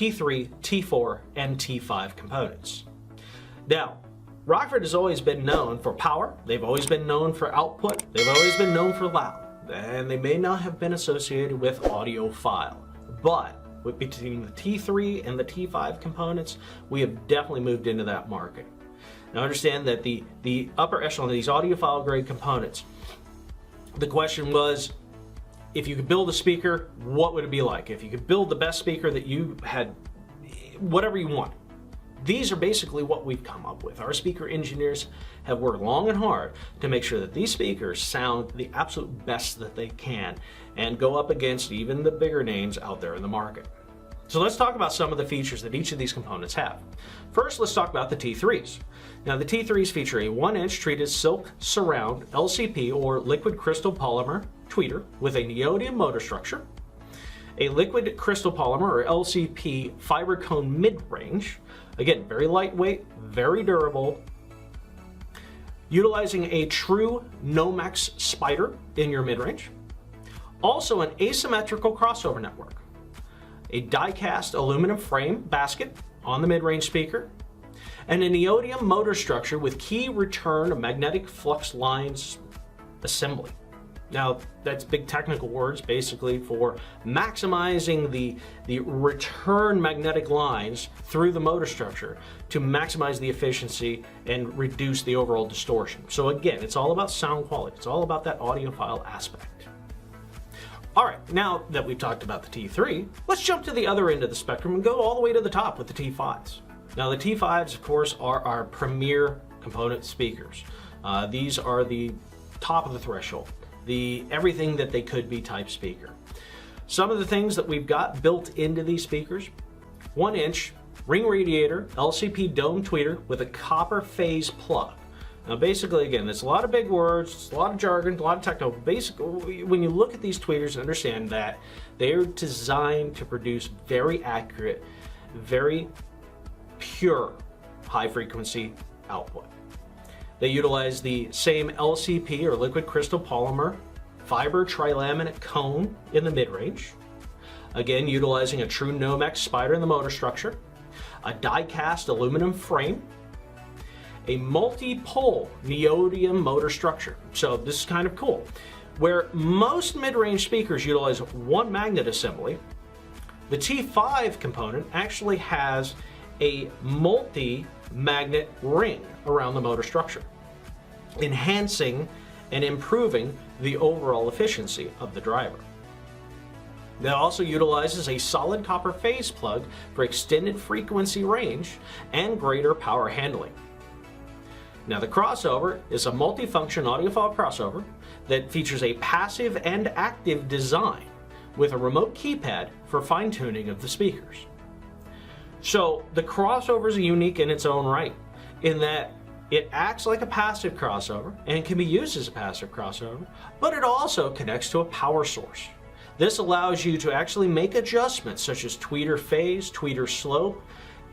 T3, T4, and T5 components. Now, Rockford has always been known for power, they've always been known for output, they've always been known for loud, and they may not have been associated with audiophile, but between the T3 and the T5 components, we have definitely moved into that market. Now understand that the upper echelon of these audiophile grade components, the question was, if you could build a speaker, what would it be like? If you could build the best speaker that you had, whatever you want. These are basically what we've come up with. Our speaker engineers have worked long and hard to make sure that these speakers sound the absolute best that they can and go up against even the bigger names out there in the market. So let's talk about some of the features that each of these components have. First, let's talk about the T3s. Now the T3s feature a 1-inch treated silk surround LCP or liquid crystal polymer tweeter with a neodymium motor structure, a liquid crystal polymer or LCP fiber cone mid-range, again very lightweight, very durable, utilizing a true Nomex spider in your mid-range, also an asymmetrical crossover network, a die-cast aluminum frame basket on the mid-range speaker, and a neodymium motor structure with key return magnetic flux lines assembly. Now, that's big technical words basically for maximizing the return magnetic lines through the motor structure to maximize the efficiency and reduce the overall distortion. So again, it's all about sound quality. It's all about that audiophile aspect. All right, now that we've talked about the T3, let's jump to the other end of the spectrum and go all the way to the top with the T5s. Now the T5s, of course, are our premier component speakers. These are the top of the threshold, the everything that they could be type speaker. Some of the things that we've got built into these speakers: 1-inch ring radiator LCP dome tweeter with a copper phase plug. Now basically, again, there's a lot of big words, it's a lot of jargon, a lot of techno. Basically, when you look at these tweeters, understand that they're designed to produce very accurate, very pure high frequency output. They utilize the same LCP or liquid crystal polymer fiber trilaminate cone in the mid-range, again utilizing a true Nomex spider in the motor structure, a die-cast aluminum frame, a multi-pole neodymium motor structure. So this is kind of cool. Where most mid-range speakers utilize one magnet assembly, the T5 component actually has a multi-magnet ring around the motor structure, enhancing and improving the overall efficiency of the driver. It also utilizes a solid copper phase plug for extended frequency range and greater power handling. Now the crossover is a multifunction audiophile crossover that features a passive and active design with a remote keypad for fine-tuning of the speakers. So the crossover is unique in its own right in that it acts like a passive crossover and can be used as a passive crossover, but it also connects to a power source. This allows you to actually make adjustments such as tweeter phase, tweeter slope,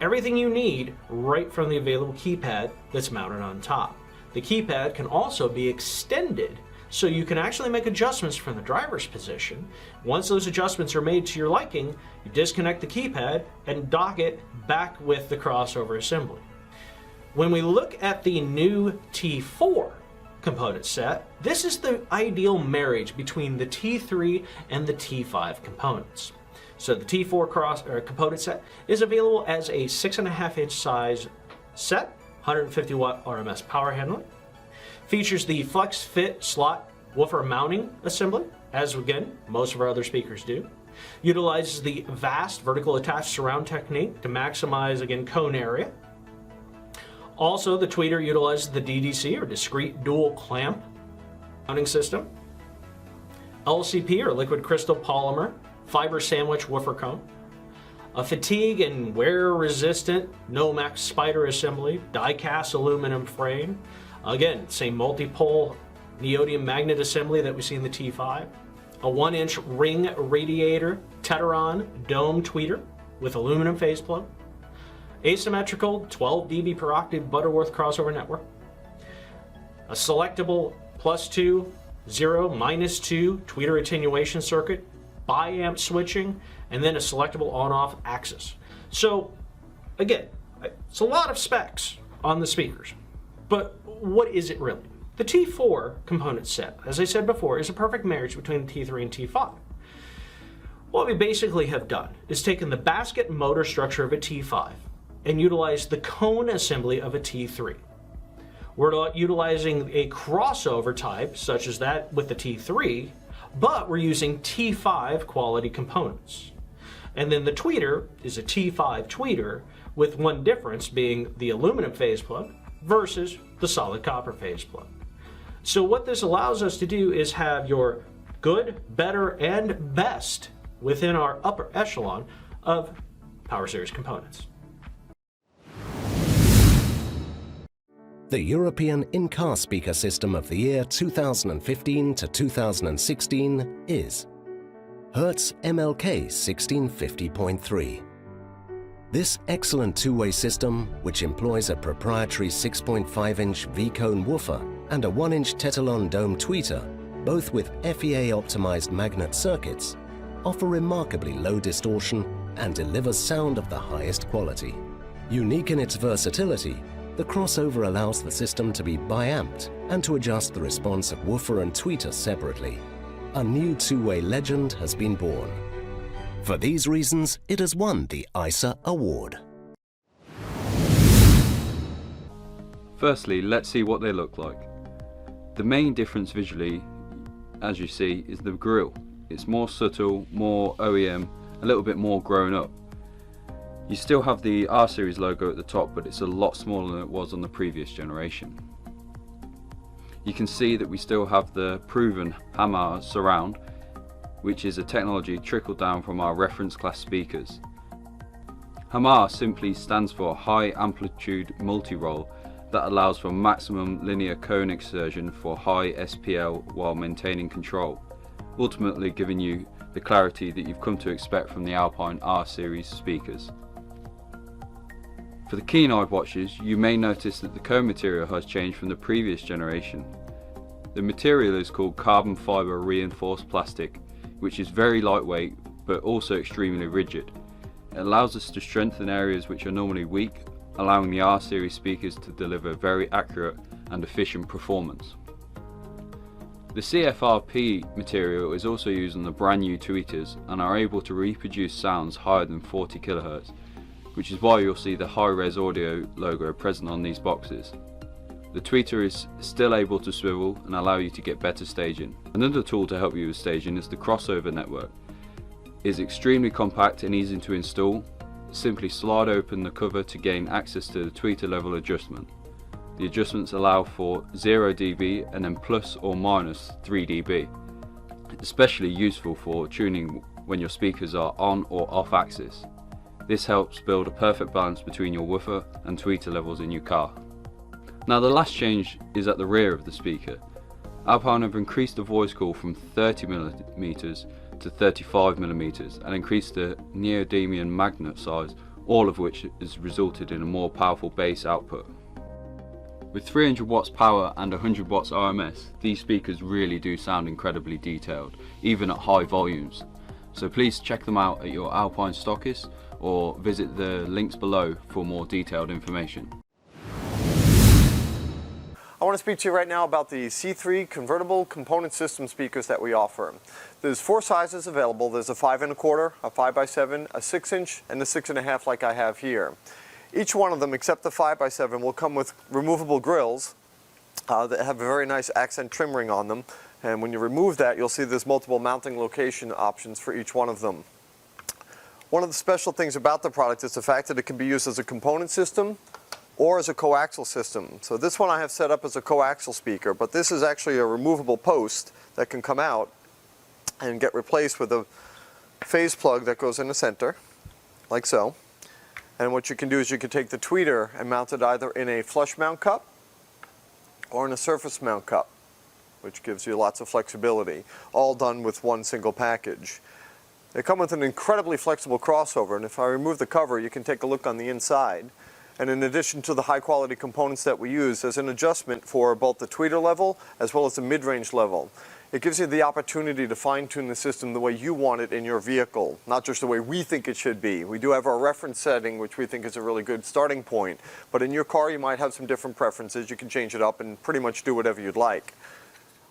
everything you need right from the available keypad that's mounted on top. The keypad can also be extended so you can actually make adjustments from the driver's position. Once those adjustments are made to your liking, you disconnect the keypad and dock it back with the crossover assembly. When we look at the new T4 component set, this is the ideal marriage between the T3 and the T5 components. So the T4 component set is available as a 6.5-inch size set, 150 watt RMS power handling. Features the flex fit slot woofer mounting assembly, as again most of our other speakers do. Utilizes the vast vertical attached surround technique to maximize again cone area. Also, the tweeter utilizes the DDC or discrete dual clamp mounting system. LCP or liquid crystal polymer fiber sandwich woofer cone, a fatigue and wear resistant Nomex spider assembly, die-cast aluminum frame, again same multi-pole neodymium magnet assembly that we see in the T5, a 1-inch ring radiator Teteron dome tweeter with aluminum phase plug, asymmetrical 12 dB per octave Butterworth crossover network, a selectable +2, 0, -2 tweeter attenuation circuit, bi-amp switching, and then a selectable on-off axis. So again, it's a lot of specs on the speakers, but what is it really? The T4 component set, as I said before, is a perfect marriage between the T3 and T5. What we basically have done is taken the basket motor structure of a T5 and utilized the cone assembly of a T3. We're utilizing a crossover type, such as that with the T3, but we're using T5 quality components. And then the tweeter is a T5 tweeter, with one difference being the aluminum phase plug versus the solid copper phase plug. So what this allows us to do is have your good, better, and best within our upper echelon of Power Series components. The European in-car speaker system of the year 2015 to 2016 is Hertz MLK 1650.3. This excellent two-way system, which employs a proprietary 6.5-inch V-cone woofer and a 1-inch Tetalon dome tweeter, both with FEA-optimized magnet circuits, offer remarkably low distortion and delivers sound of the highest quality. Unique in its versatility, the crossover allows the system to be bi-amped and to adjust the response of woofer and tweeter separately. A new two-way legend has been born. For these reasons, it has won the ISA award. Firstly, let's see what they look like. The main difference visually, as you see, is the grille. It's more subtle, more OEM, a little bit more grown up. You still have the R Series logo at the top, but it's a lot smaller than it was on the previous generation. You can see that we still have the proven Hammer surround, which is a technology trickled down from our reference class speakers. Hammer simply stands for high amplitude multi-roll that allows for maximum linear cone exertion for high SPL while maintaining control, ultimately giving you the clarity that you've come to expect from the Alpine R Series speakers. For the keen-eyed watchers, you may notice that the cone material has changed from the previous generation. The material is called carbon fibre reinforced plastic, which is very lightweight but also extremely rigid. It allows us to strengthen areas which are normally weak, allowing the R Series speakers to deliver very accurate and efficient performance. The CFRP material is also used on the brand new tweeters and are able to reproduce sounds higher than 40 kHz, which is why you'll see the high-res audio logo present on these boxes. The tweeter is still able to swivel and allow you to get better staging. Another tool to help you with staging is the crossover network. It is extremely compact and easy to install. Simply slide open the cover to gain access to the tweeter level adjustment. The adjustments allow for 0 dB and then plus or minus 3 dB. Especially useful for tuning when your speakers are on or off axis. This helps build a perfect balance between your woofer and tweeter levels in your car. Now the last change is at the rear of the speaker. Alpine have increased the voice coil from 30mm to 35mm and increased the neodymium magnet size, all of which has resulted in a more powerful bass output. With 300 watts power and 100 watts RMS, these speakers really do sound incredibly detailed, even at high volumes. So please check them out at your Alpine stockist or visit the links below for more detailed information. I want to speak to you right now about the C3 convertible component system speakers that we offer. There's 4 sizes available. There's a 5 1/4, a 5x7, a 6-inch, and a 6.5 like I have here. Each one of them, except the 5x7, will come with removable grills that have a very nice accent trim ring on them. And when you remove that, you'll see there's multiple mounting location options for each one of them. One of the special things about the product is the fact that it can be used as a component system or as a coaxial system. So this one I have set up as a coaxial speaker, but this is actually a removable post that can come out and get replaced with a phase plug that goes in the center, like so. And what you can do is you can take the tweeter and mount it either in a flush mount cup or in a surface mount cup, which gives you lots of flexibility, all done with one single package. They come with an incredibly flexible crossover, and if I remove the cover, you can take a look on the inside. And in addition to the high quality components that we use, there's an adjustment for both the tweeter level as well as the mid-range level. It gives you the opportunity to fine-tune the system the way you want it in your vehicle, not just the way we think it should be. We do have our reference setting, which we think is a really good starting point, but in your car you might have some different preferences. You can change it up and pretty much do whatever you'd like.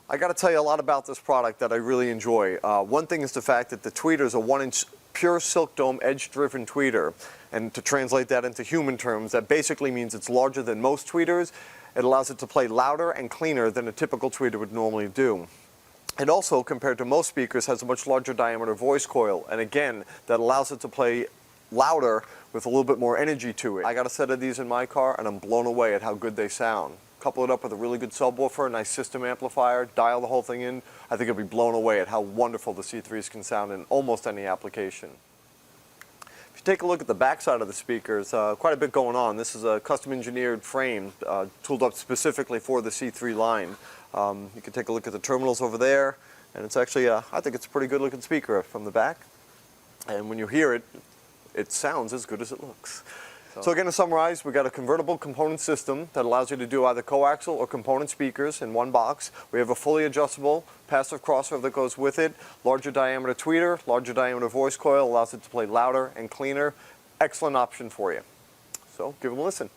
I got to tell you a lot about this product that I really enjoy. One thing is the fact that the tweeter is a 1-inch pure silk dome edge-driven tweeter, and to translate that into human terms, that basically means it's larger than most tweeters. It allows it to play louder and cleaner than a typical tweeter would normally do. It also, compared to most speakers, has a much larger diameter voice coil, and again, that allows it to play louder with a little bit more energy to it. I got a set of these in my car, and I'm blown away at how good they sound. Couple it up with a really good subwoofer, a nice system amplifier, dial the whole thing in, I think you'll be blown away at how wonderful the C3s can sound in almost any application. If you take a look at the back side of the speakers, quite a bit going on. This is a custom engineered frame tooled up specifically for the C3 line. You can take a look at the terminals over there, and it's actually, I think it's a pretty good looking speaker from the back. And when you hear it, it sounds as good as it looks. So again, to summarize, we've got a convertible component system that allows you to do either coaxial or component speakers in one box. We have a fully adjustable passive crossover that goes with it, larger diameter tweeter, larger diameter voice coil, allows it to play louder and cleaner. Excellent option for you. So give them a listen.